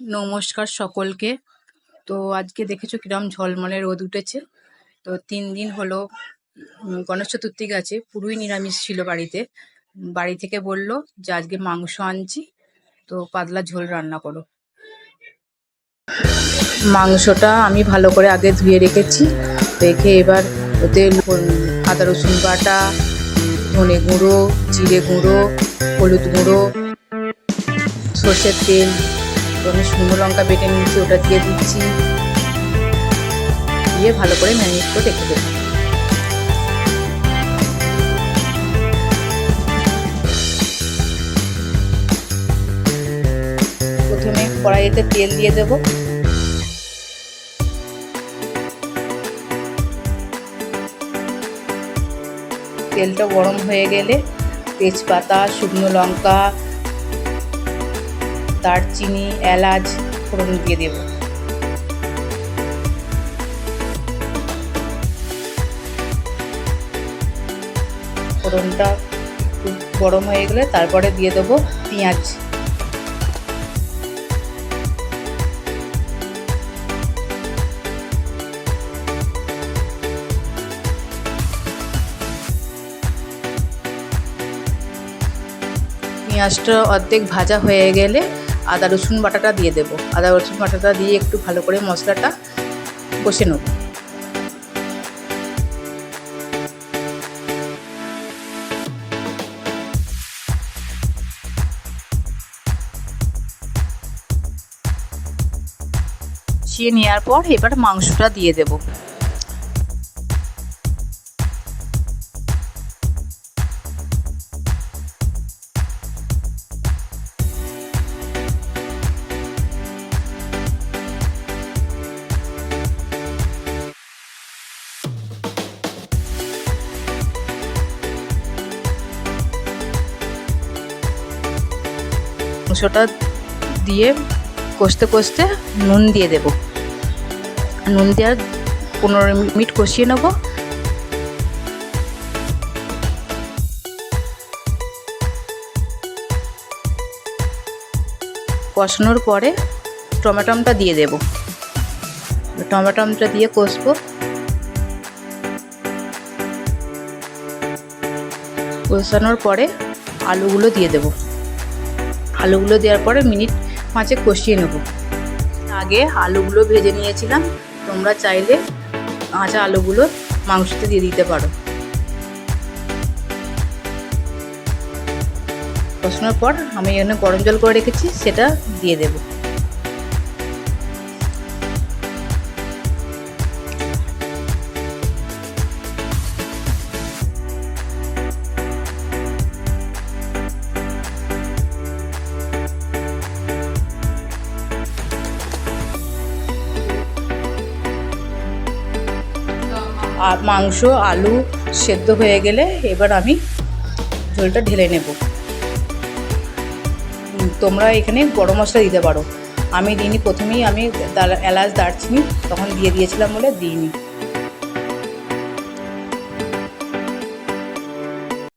নমস্কার সকলকে। তো আজকে দেখেছো কিরম ঝলমলে রোদ উঠেছে। তো 3 দিন হলো গণেশ চতুর্থী গেছে, পুরোই নিরামিষ ছিল বাড়িতে। বাড়ি থেকে বলল যে আজকে মাংস আনছি, তো পাতলা ঝোল রান্না করো। মাংসটা আমি ভালো করে আগে ধুয়ে রেখেছি, রেখে এবার ওতে আদা রসুন বাটা, ধনে গুঁড়ো, জিরে গুঁড়ো, হলুদ গুঁড়ো, সর্ষের তেল, আমি শুকনো লঙ্কা বেটে নিয়েছি ওটা দিয়ে দিচ্ছি, দিয়ে ভালো করে ম্যারিনেট করে রেখে দেবো। প্রথমে কড়াইতে তেল দিয়ে দেব, তেলটা গরম হয়ে গেলে তেজপাতা, শুকনো লঙ্কা, দারচিনি, এলাচ ফোড়ন দিয়ে দেব। ফোড়নটা গরম হয়ে গেলে তারপরে দিয়ে দেবো পেঁয়াজ। পেঁয়াজটা অর্ধেক ভাজা হয়ে গেলে আদা রসুন বাটাটা দিয়ে দেবো। আদা রসুন বাটাটা দিয়ে একটু ভালো করে মশলাটা কষে নেব। কষিয়ে নেওয়ার পর এবার মাংসটা দিয়ে দেবো। মাংসটা দিয়ে কষতে কষতে নুন দিয়ে দেব। নুন দেওয়ার 15 মিনিট কষিয়ে নেব। কষানোর পরে টমেটোটা দিয়ে দেব। টমেটোটা দিয়ে কষবো। কষানোর পরে আলুগুলো দিয়ে দেব। আলুগুলো দেওয়ার পরে মিনিট 5 কষিয়ে নেব। আগে আলুগুলো ভেজে নিয়েছিলাম, তোমরা চাইলে কাঁচা আলুগুলো মাংসতে দিয়ে দিতে পারো। কষানোর পর আমি এখানে গরম জল করে রেখেছি, সেটা দিয়ে দেব। আর মাংস আলু সেদ্ধ হয়ে গেলে এবার আমি ঝোলটা ঢেলে নেব। তোমরা এখানে গরম মশলা দিতে পারো, আমি দিইনি। প্রথমেই আমি এলাচ দারচিনি তখন দিয়ে দিয়েছিলাম বলে দিইনি।